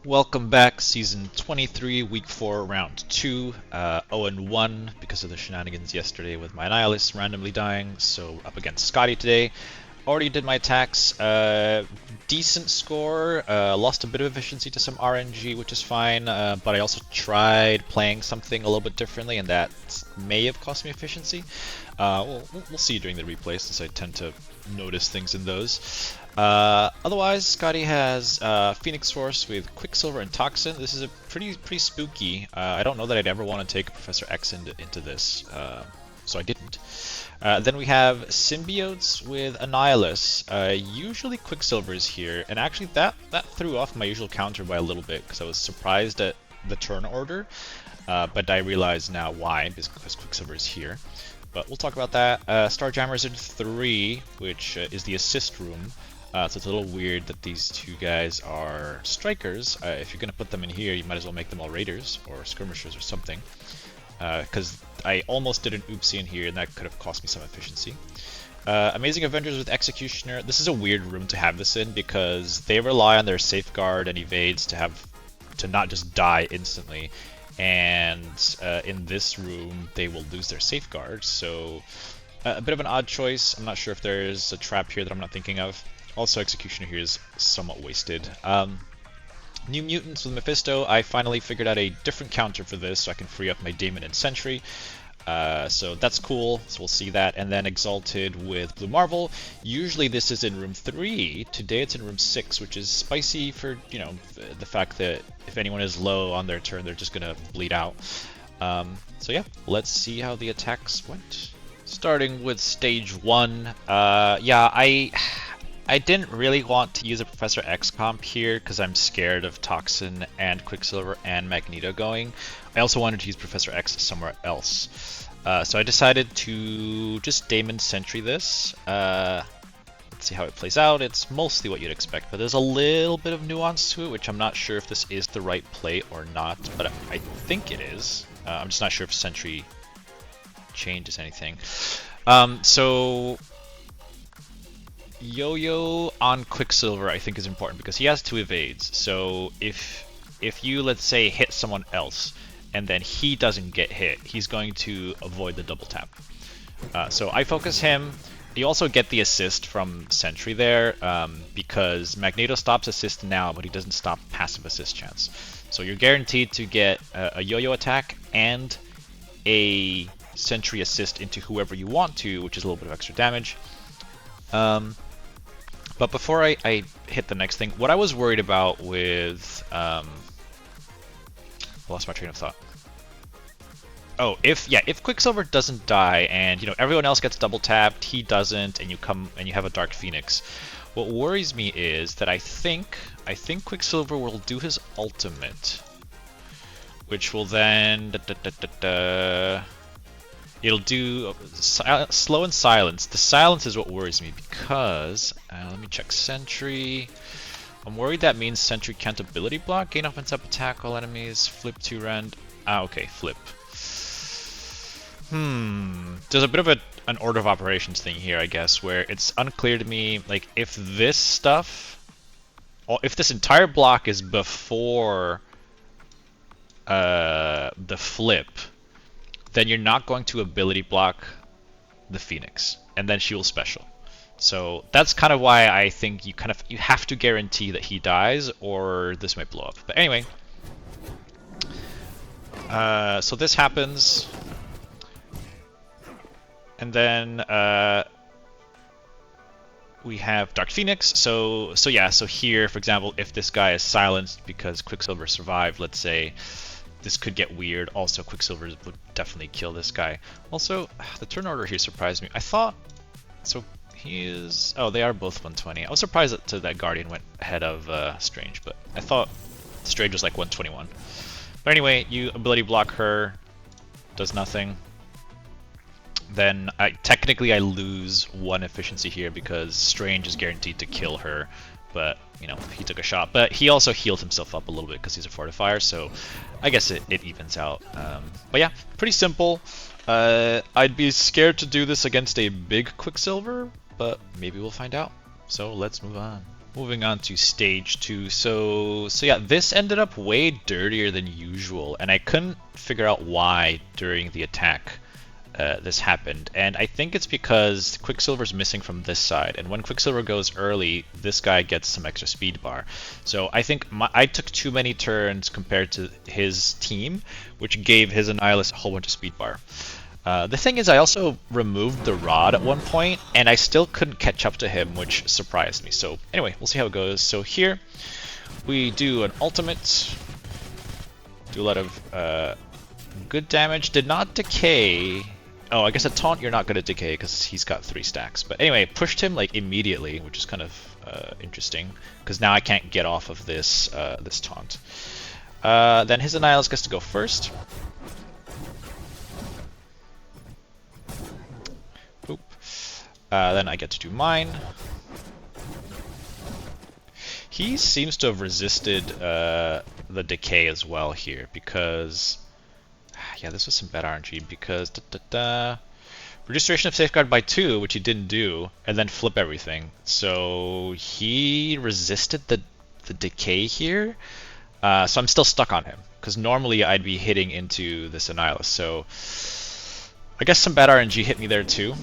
Welcome back, Season 23, Week 4, Round 2. 0-1 because of the shenanigans yesterday with my Nihilist randomly dying, so up against Scotty today. Already did my attacks. Decent score. Lost a bit of efficiency to some RNG, which is fine, but I also tried playing something a little bit differently, and that may have cost me efficiency. We'll see during the replay, since I tend to notice things in those. Otherwise, Scotty has Phoenix Force with Quicksilver and Toxin. This is a pretty spooky. I don't know that I'd ever want to take Professor X into this, so I didn't. Then we have Symbiotes with Annihilus. Usually Quicksilver is here, and actually that threw off my usual counter by a little bit because I was surprised at the turn order, but I realize now why, because Quicksilver is here. But we'll talk about that. Starjammers in 3, which is the assist room. So it's a little weird that these two guys are strikers. If you're going to put them in here, you might as well make them all raiders or skirmishers or something. Because I almost did an oopsie in here, and that could have cost me some efficiency. Amazing Avengers with Executioner. This is a weird room to have this in because they rely on their safeguard and evades to not just die instantly. And in this room, they will lose their safeguard. So a bit of an odd choice. I'm not sure if there's a trap here that I'm not thinking of. Also, Executioner here is somewhat wasted. New Mutants with Mephisto. I finally figured out a different counter for this so I can free up my Daemon and Sentry. So that's cool, so we'll see that. And then Exalted with Blue Marvel. Usually this is in room 3. Today it's in room 6, which is spicy for, you know, the fact that if anyone is low on their turn, they're just gonna bleed out. So yeah, let's see how the attacks went. Starting with stage 1. Yeah, I didn't really want to use a Professor X comp here because I'm scared of Toxin and Quicksilver and Magneto going. I also wanted to use Professor X somewhere else. So I decided to just Daemon Sentry this. Let's see how it plays out. It's mostly what you'd expect, but there's a little bit of nuance to it, which I'm not sure if this is the right play or not, but I think it is. I'm just not sure if Sentry changes anything. So Yo-Yo on Quicksilver I think is important because he has 2 evades. So if you, let's say, hit someone else and then he doesn't get hit, he's going to avoid the double tap. So I focus him. You also get the assist from Sentry there because Magneto stops assist now, but he doesn't stop passive assist chance. So you're guaranteed to get a Yo-Yo attack and a Sentry assist into whoever you want to, which is a little bit of extra damage. But before I hit the next thing, what I was worried about with I lost my train of thought. Oh, if Quicksilver doesn't die and everyone else gets double tapped, he doesn't, and you have a Dark Phoenix. What worries me is that I think Quicksilver will do his ultimate, which will then it'll do slow and silence. The silence is what worries me because let me check Sentry. I'm worried that means Sentry can't ability block, gain offensive attack all enemies, flip 2 rend. Okay, flip. There's a bit of an order of operations thing here, I guess, where it's unclear to me, like, if this entire block is before the flip, then you're not going to ability block the Phoenix, and then she will special. So that's kind of why I think you have to guarantee that he dies, or this might blow up. But anyway, so this happens, and then we have Dark Phoenix. So here, for example, if this guy is silenced because Quicksilver survived, let's say, this could get weird. Also, Quicksilver would definitely kill this guy. Also, the turn order here surprised me. I thought, so he is, oh, they are both 120. I was surprised that Guardian went ahead of Strange, but I thought Strange was like 121. But anyway, you ability block her, does nothing. Then technically I lose 1 efficiency here because Strange is guaranteed to kill her, but he took a shot. But he also healed himself up a little bit because he's a fortifier, so I guess it evens out. But yeah, pretty simple. I'd be scared to do this against a big Quicksilver, but maybe we'll find out. So let's move on. moving on to stage 2. So yeah, this ended up way dirtier than usual, and I couldn't figure out why during the attack this happened. And I think it's because Quicksilver's missing from this side, and when Quicksilver goes early, this guy gets some extra speed bar. So I think I took too many turns compared to his team, which gave his Annihilus a whole bunch of speed bar. The thing is, I also removed the rod at one point, and I still couldn't catch up to him, which surprised me. So anyway, we'll see how it goes. So here, we do an ultimate, do a lot of good damage, did not decay. Oh, I guess a taunt you're not going to decay because he's got 3 stacks. But anyway, pushed him like immediately, which is kind of interesting, because now I can't get off of this this taunt. Then his Annihilus gets to go first. Boop. Then I get to do mine. He seems to have resisted the decay as well here, because yeah, this was some bad RNG, because reduce duration of safeguard by 2, which he didn't do, and then flip everything. So he resisted the decay here. So I'm still stuck on him, because normally I'd be hitting into this Annihilus. So I guess some bad RNG hit me there too.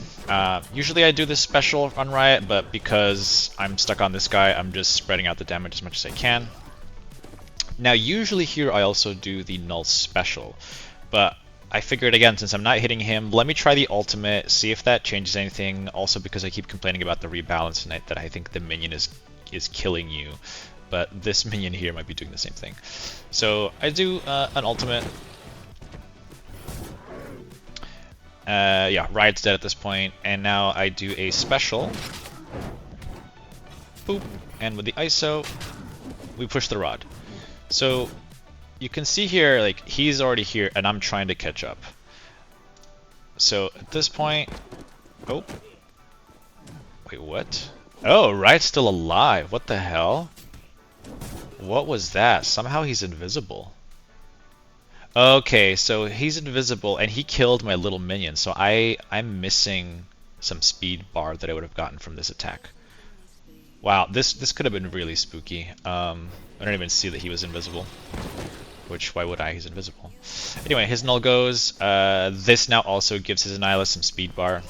Usually I do this special on Riot, but because I'm stuck on this guy, I'm just spreading out the damage as much as I can. Now usually here I also do the null special, but I figured again, since I'm not hitting him, let me try the ultimate, see if that changes anything. Also because I keep complaining about the rebalance and that I think the minion is killing you, but this minion here might be doing the same thing. So I do an ultimate. Yeah, Riot's dead at this point, and now I do a special. Boop, and with the ISO, we push the rod. So you can see here, like, he's already here, and I'm trying to catch up. So at this point, oh, wait, what? Oh, Riot's still alive. What the hell? What was that? Somehow he's invisible. Okay, so he's invisible, and he killed my little minion, so I'm missing some speed bar that I would have gotten from this attack. Wow, this could have been really spooky. I don't even see that he was invisible. Which, why would I? He's invisible. Anyway, his null goes. This now also gives his Annihilus some speed bar.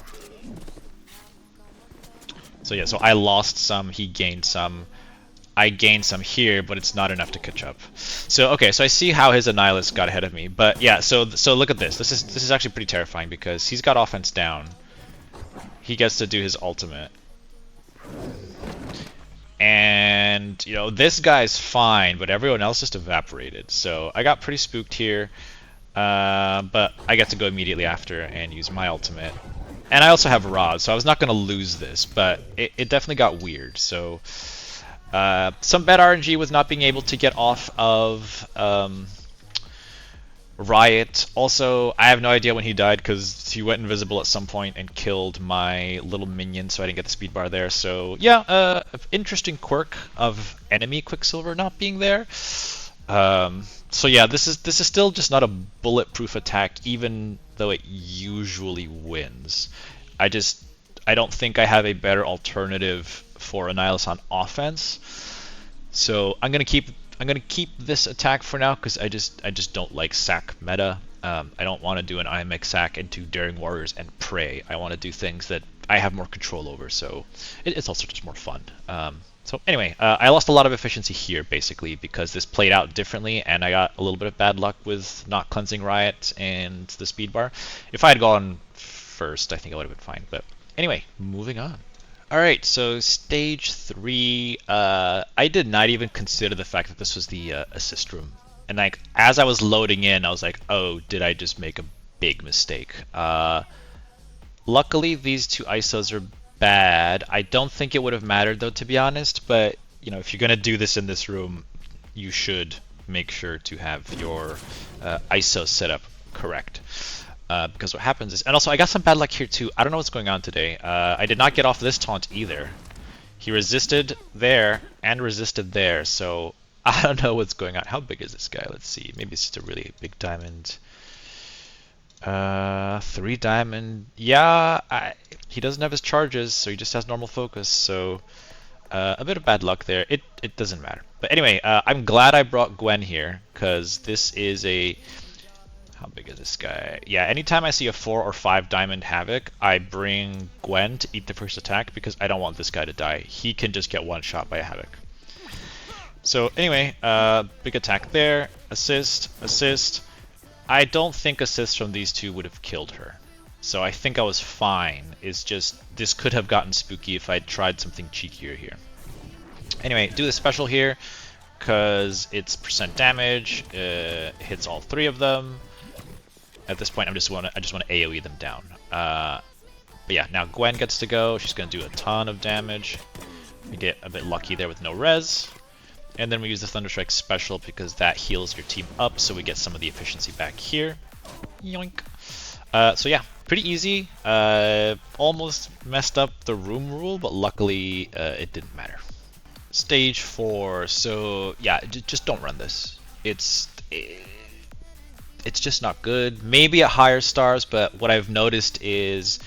So yeah, so I lost some, he gained some. I gained some here, but it's not enough to catch up. So okay, so I see how his Annihilus got ahead of me. But yeah, so look at this. This is actually pretty terrifying because he's got offense down. He gets to do his ultimate. And, you know, this guy's fine, but everyone else just evaporated. So I got pretty spooked here. But I get to go immediately after and use my ultimate. And I also have Rod, so I was not going to lose this, but it definitely got weird. So some bad RNG with not being able to get off of Riot. Also, I have no idea when he died because he went invisible at some point and killed my little minion, so I didn't get the speed bar there. So yeah, interesting quirk of enemy Quicksilver not being there. So yeah, this is still just not a bulletproof attack, even though it usually wins. I don't think I have a better alternative for Annihilus on offense. So I'm gonna keep this attack for now because I just don't like sack meta. I don't want to do an IMX sack into Daring Warriors and pray. I want to do things that I have more control over, so it's also just more fun. So anyway, I lost a lot of efficiency here basically because this played out differently, and I got a little bit of bad luck with not cleansing Riot and the speed bar. If I had gone first, I think I would have been fine. But anyway, moving on. Alright, so stage 3, I did not even consider the fact that this was the assist room. And like, as I was loading in, I was like, oh, did I just make a big mistake? Luckily, these 2 ISOs are bad. I don't think it would have mattered though, to be honest, but you know, if you're gonna do this in this room, you should make sure to have your ISO set up correct. Because what happens is, and also I got some bad luck here too. I don't know what's going on today. I did not get off this taunt either. He resisted there and resisted there, so I don't know what's going on. How big is this guy? Let's see. Maybe it's just a really big diamond. 3 diamond. Yeah, he doesn't have his charges, so he just has normal focus. So A bit of bad luck there. It doesn't matter. But anyway, I'm glad I brought Gwen here, because this is a... How big is this guy? Yeah, anytime I see a 4 or 5 diamond Havoc, I bring Gwen to eat the first attack, because I don't want this guy to die. He can just get one shot by a Havoc. So anyway, big attack there. Assist, assist. I don't think assists from these two would have killed her. So I think I was fine. It's just, this could have gotten spooky if I tried something cheekier here. Anyway, do the special here, because it's percent damage, hits all 3 of them. At this point, I just want to AoE them down. But yeah, now Gwen gets to go. She's going to do a ton of damage. We get a bit lucky there with no res. And then we use the Thunderstrike special because that heals your team up, so we get some of the efficiency back here. Yoink. So yeah, pretty easy. Almost messed up the room rule, but luckily it didn't matter. Stage 4. So yeah, just don't run this. It's just not good. Maybe at higher stars, but what I've noticed is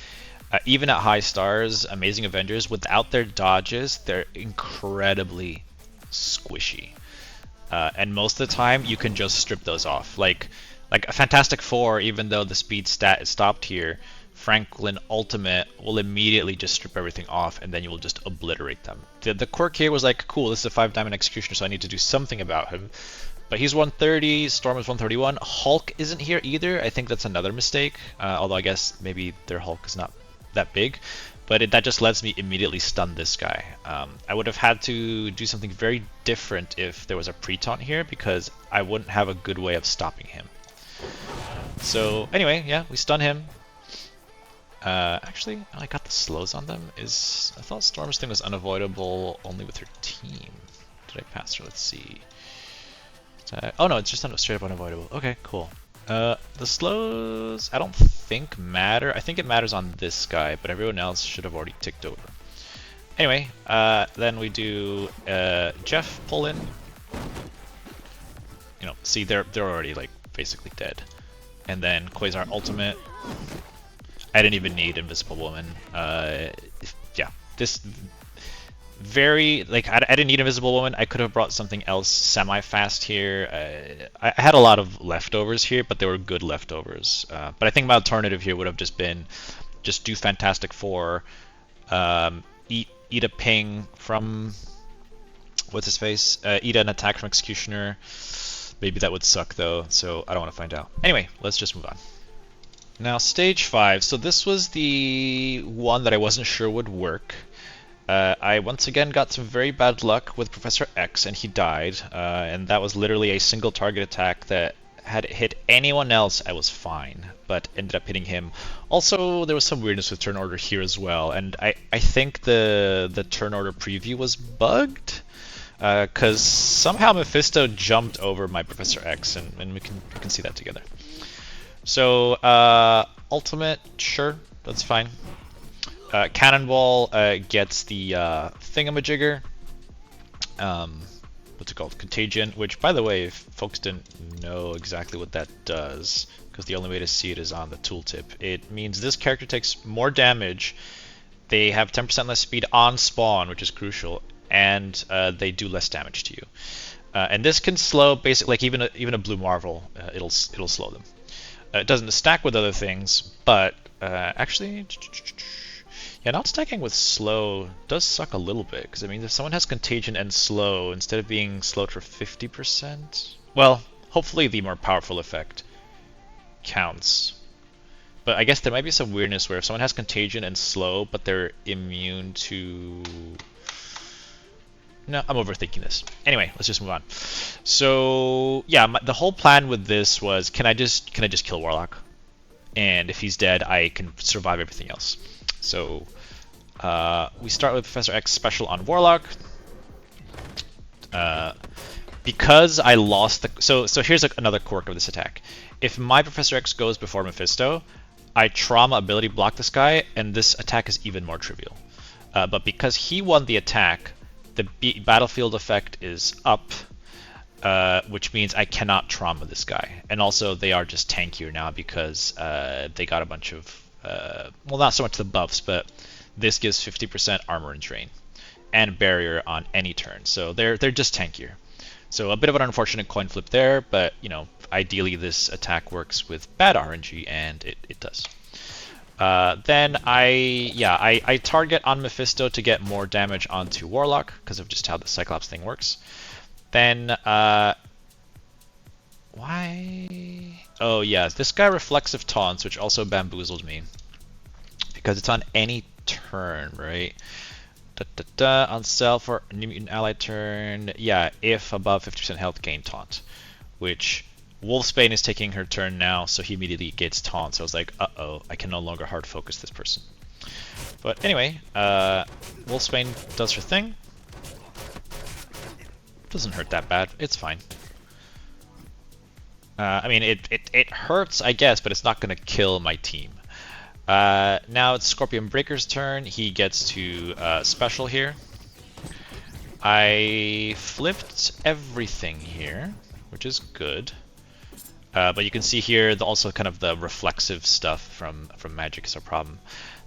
even at high stars, Amazing Avengers, without their dodges, they're incredibly squishy. And most of the time, you can just strip those off. Like a Fantastic Four, even though the speed stat is stopped here, Franklin Ultimate will immediately just strip everything off, and then you will just obliterate them. The quirk here was like, cool, this is a 5 diamond executioner, so I need to do something about him. But he's 130, Storm is 131. Hulk isn't here either. I think that's another mistake. Although I guess maybe their Hulk is not that big. But that just lets me immediately stun this guy. I would have had to do something very different if there was a pre-taunt here, because I wouldn't have a good way of stopping him. So anyway, yeah, we stun him. Actually, I got the slows on them. I thought Storm's thing was unavoidable only with her team. Did I pass her? Let's see. Oh no, it's just straight up unavoidable. Okay, cool. The slows, I don't think matter. I think it matters on this guy, but everyone else should have already ticked over. Anyway, then we do Jeff pull in. You know, see, they're already like basically dead. And then Quasar ultimate. I didn't even need Invisible Woman. Yeah, this very like I didn't need Invisible Woman. I could have brought something else semi-fast here. I had a lot of leftovers here, but they were good leftovers. But I think my alternative here would have just been just do Fantastic Four, eat a ping from what's his face, eat an attack from Executioner. Maybe that would suck though, so I don't want to find out. Anyway, let's just move on. Now stage 5. So this was the one that I wasn't sure would work. I once again got some very bad luck with Professor X, and he died. And that was literally a single target attack that had it hit anyone else, I was fine, but ended up hitting him. Also, there was some weirdness with turn order here as well, and I think the turn order preview was bugged, because somehow Mephisto jumped over my Professor X, and we can see that together. So ultimate, sure, that's fine. Cannonball gets the thingamajigger. What's it called? Contagion, which, by the way, if folks didn't know exactly what that does, because the only way to see it is on the tooltip, it means this character takes more damage. They have 10% less speed on spawn, which is crucial, and they do less damage to you. And this can slow, basically, like even a Blue Marvel, it'll slow them. It doesn't stack with other things, but actually, yeah, not stacking with slow does suck a little bit, because I mean, if someone has contagion and slow, instead of being slowed for 50%, well, hopefully the more powerful effect counts. But I guess there might be some weirdness where if someone has contagion and slow, but they're immune to... No, I'm overthinking this. Anyway, let's just move on. So yeah, the whole plan with this was, can I just kill Warlock? And if he's dead, I can survive everything else. So we start with Professor X special on Warlock. Because I lost the... So here's another quirk of this attack. If my Professor X goes before Mephisto, I trauma ability block this guy, and this attack is even more trivial. But because he won the attack, the battlefield effect is up, which means I cannot trauma this guy. And also, they are just tankier now because they got a bunch of... well, not so much the buffs, but this gives 50% armor and drain. and barrier on any turn. So they're just tankier. So a bit of an unfortunate coin flip there, but you know, ideally this attack works with bad RNG, and it does. Then I target on Mephisto to get more damage onto Warlock because of just how the Cyclops thing works. Then why? Oh yeah, this guy Reflexive Taunts, which also bamboozled me because it's on any turn, right? On self or new mutant ally turn, yeah, if above 50% health gain taunt, which Wolfsbane is taking her turn now, so he immediately gets taunt. So I was like, uh-oh, I can no longer hard focus this person. But anyway, Wolfsbane does her thing. Doesn't hurt that bad. It's fine. I mean, it hurts, I guess, but it's not going to kill my team. Now it's Scorpion Breaker's turn. He gets to special here. I flipped everything here, which is good. But you can see here also kind of the reflexive stuff from magic is a problem.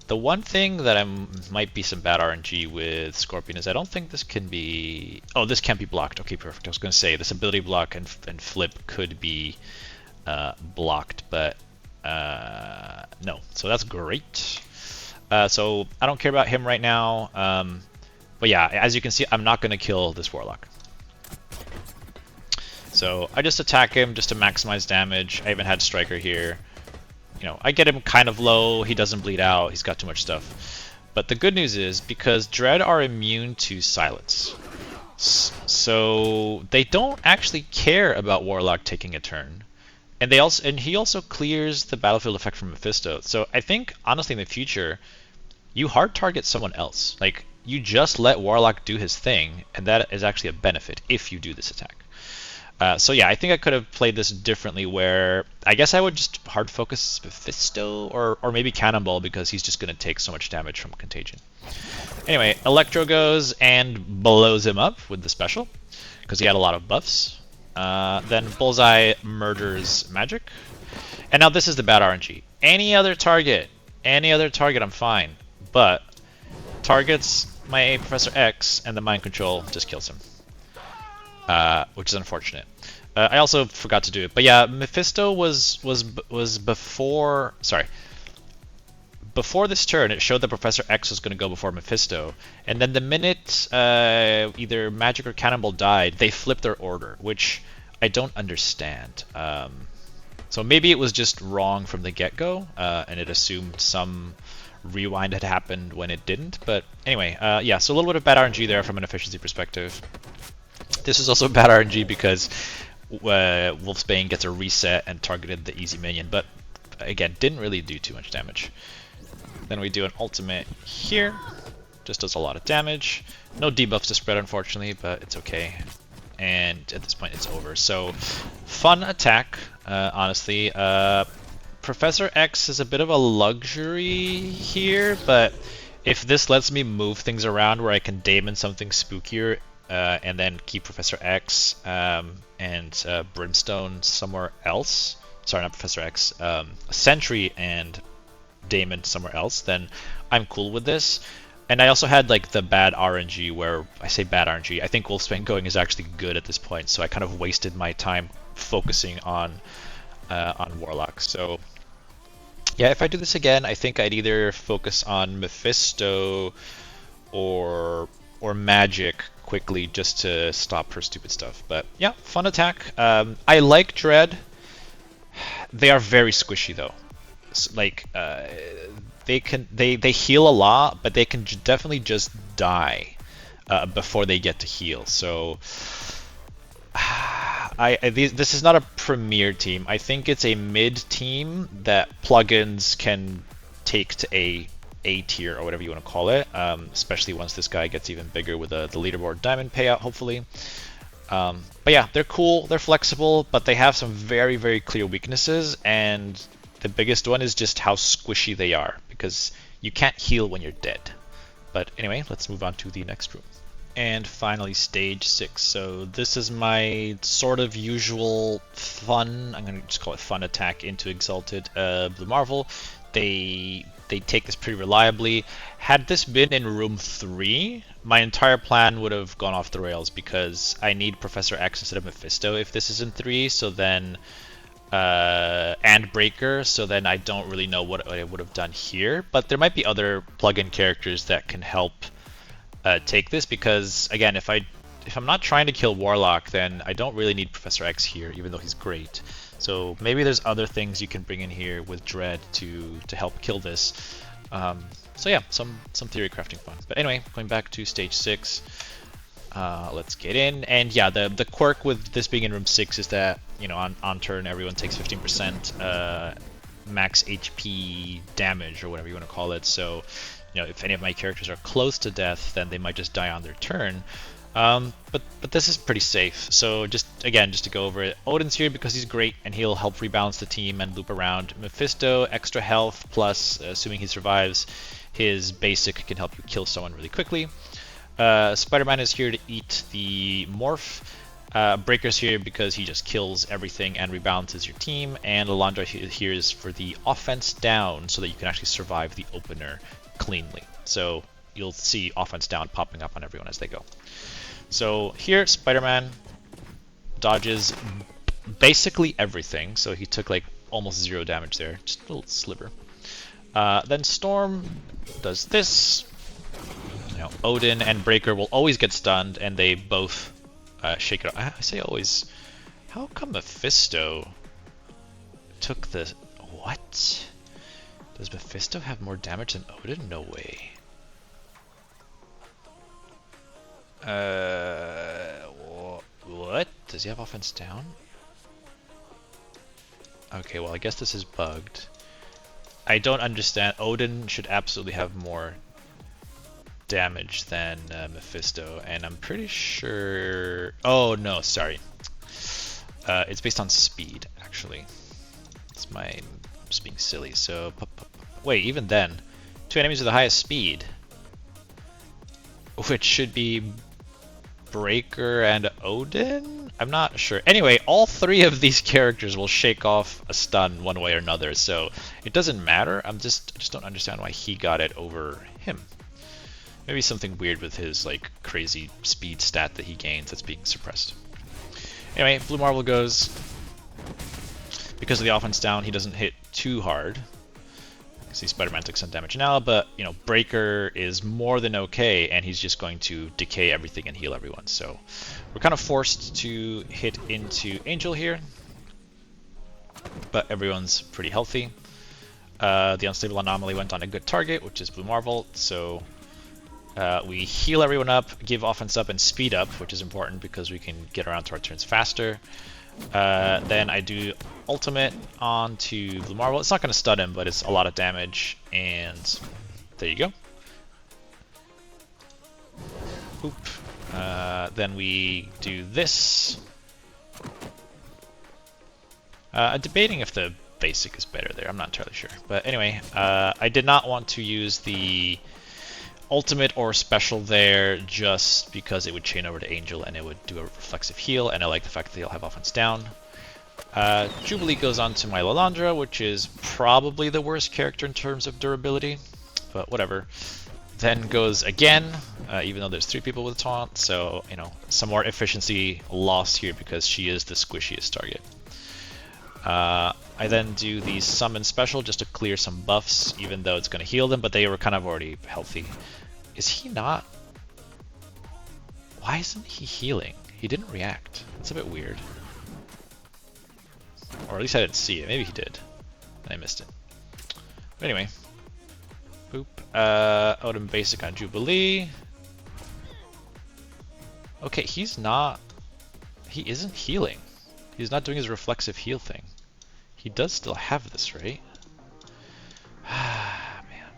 The one thing that might be some bad RNG with Scorpion is I don't think this can be... Oh, this can't be blocked. Okay, perfect. I was going to say this ability block and flip could be blocked, but no. So that's great. So I don't care about him right now. But yeah, as you can see, I'm not going to kill this Warlock. So I just attack him just to maximize damage. I even had Striker here. You know, I get him kind of low. He doesn't bleed out. He's got too much stuff. But the good news is because Dread are immune to silence, so they don't actually care about Warlock taking a turn. And he also clears the battlefield effect from Mephisto. So I think honestly in the future, you hard target someone else. Like you just let Warlock do his thing, and that is actually a benefit if you do this attack. So yeah, I think I could have played this differently where I guess I would just hard focus Mephisto or maybe Cannonball because he's just going to take so much damage from Contagion. Anyway, Electro goes and blows him up with the special because he had a lot of buffs. Then Bullseye murders Magic. And now this is the bad RNG. Any other target, I'm fine. But targets my Professor X and the Mind Control just kills him. Which is unfortunate. I also forgot to do it, but yeah, Mephisto was before. Sorry, before this turn, it showed that Professor X was going to go before Mephisto, and then the minute either Magic or Cannonball died, they flipped their order, which I don't understand. So maybe it was just wrong from the get-go, and it assumed some rewind had happened when it didn't. But anyway, yeah, so a little bit of bad RNG there from an efficiency perspective. This is also bad RNG because Wolfsbane gets a reset and targeted the easy minion, but again, didn't really do too much damage. Then we do an ultimate here, just does a lot of damage. No debuffs to spread, unfortunately, but it's okay. And at this point, it's over. So, fun attack, honestly. Professor X is a bit of a luxury here, but if this lets me move things around where I can daemon something spookier, and then keep Professor X and Brimstone somewhere else. Sorry, not Professor X. Sentry and Daemon somewhere else. Then I'm cool with this. And I also had like the bad RNG where I say bad RNG. I think Wolfsbane going is actually good at this point. So I kind of wasted my time focusing on Warlock. So yeah, if I do this again, I think I'd either focus on Mephisto or Magic quickly just to stop her stupid stuff. But yeah, fun attack. I like Dread. They are very squishy though. So, like they heal a lot, but they can definitely just die before they get to heal. So this is not a premier team. I think it's a mid team that plugins can take to A tier or whatever you want to call it, especially once this guy gets even bigger with the leaderboard diamond payout, hopefully. But yeah, they're cool, they're flexible, but they have some very, very clear weaknesses, and the biggest one is just how squishy they are, because you can't heal when you're dead. But anyway, let's move on to the next room. And finally, stage 6. So this is my sort of usual fun, I'm going to just call it fun attack into Exalted Blue Marvel. They they take this pretty reliably. Had this been in room 3, my entire plan would have gone off the rails because I need Professor X instead of Mephisto if this is in 3, so then and Breaker, so then I don't really know what I would have done here. But there might be other plug-in characters that can help take this, because again, if I'm not trying to kill Warlock, then I don't really need Professor X here, even though he's great. So maybe there's other things you can bring in here with Dread to help kill this. So yeah, some theory crafting fun. But anyway, going back to stage 6. Let's get in, and yeah, the quirk with this being in room 6 is that, you know, on turn everyone takes 15% max HP damage, or whatever you want to call it. So, you know, if any of my characters are close to death, then they might just die on their turn. But this is pretty safe. So just to go over it, Odin's here because he's great and he'll help rebalance the team and loop around. Mephisto, extra health, plus assuming he survives, his basic can help you kill someone really quickly. Spider-Man is here to eat the morph. Breaker's here because he just kills everything and rebalances your team. And Alondra here is for the offense down, so that you can actually survive the opener cleanly. So you'll see offense down popping up on everyone as they go. So here, Spider-Man dodges basically everything, so he took like almost 0 damage there, just a little sliver. Then Storm does this. You know, Odin and Breaker will always get stunned, and they both shake it off. I say always. How come Mephisto took the... What? Does Mephisto have more damage than Odin? No way. What? Does he have offense down? Okay, well, I guess this is bugged. I don't understand. Odin should absolutely have more damage than Mephisto, and I'm pretty sure... Oh, no, sorry. It's based on speed, actually. I'm just being silly. So, wait, even then, 2 enemies with the highest speed, which should be Breaker and Odin? I'm not sure. Anyway, all 3 of these characters will shake off a stun one way or another, so it doesn't matter. I just don't understand why he got it over him. Maybe something weird with his like crazy speed stat that he gains that's being suppressed. Anyway, Blue Marvel goes. Because of the offense down, he doesn't hit too hard. See, Spider-Man took some damage now, but you know, Breaker is more than okay, and he's just going to decay everything and heal everyone. So we're kind of forced to hit into Angel here, but everyone's pretty healthy. The Unstable Anomaly went on a good target, which is Blue Marvel, so we heal everyone up, give offense up, and speed up, which is important because we can get around to our turns faster. Then I do ultimate onto Blue Marvel. It's not going to stun him, but it's a lot of damage, and there you go. Oop. Then we do this. I'm debating if the basic is better there. I'm not entirely sure. But anyway, I did not want to use the ultimate or special there just because it would chain over to Angel and it would do a reflexive heal, and I like the fact that they'll have offense down. Jubilee goes on to my Lalandra, which is probably the worst character in terms of durability, but whatever. Then goes again, even though there's 3 people with taunt, so you know, some more efficiency lost here because she is the squishiest target. I then do the summon special just to clear some buffs, even though it's going to heal them, but they were kind of already healthy. Is he not? Why isn't he healing? He didn't react. That's a bit weird. Or at least I didn't see it. Maybe he did. I missed it. But anyway. Boop. Odin basic on Jubilee. Okay, he's not... He isn't healing. He's not doing his reflexive heal thing. He does still have this, right? Ah, man.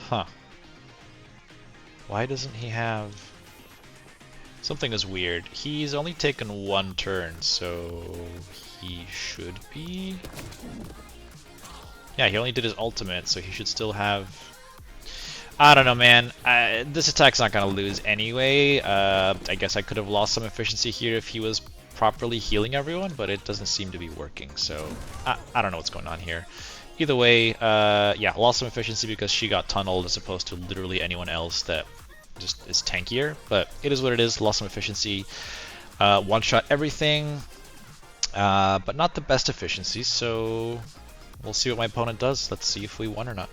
Huh. Why doesn't he have... Something is weird. He's only taken 1 turn, so he should be... Yeah, he only did his ultimate, so he should still have... I don't know, man. This attack's not going to lose anyway. I guess I could have lost some efficiency here if he was properly healing everyone, but it doesn't seem to be working. So I don't know what's going on here. Either way, yeah, lost some efficiency because she got tunneled as opposed to literally anyone else that just is tankier. But it is what it is. Lost some efficiency. One-shot everything, but not the best efficiency. So we'll see what my opponent does. Let's see if we won or not.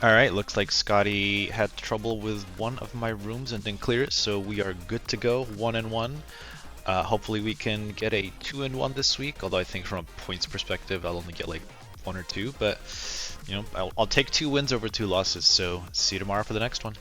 Alright, looks like Scotty had trouble with one of my rooms and didn't clear it, so we are good to go, 1-1. Hopefully we can get a 2-1 this week, although I think from a points perspective I'll only get like 1 or 2, but you know, I'll take 2 wins over 2 losses, so see you tomorrow for the next one.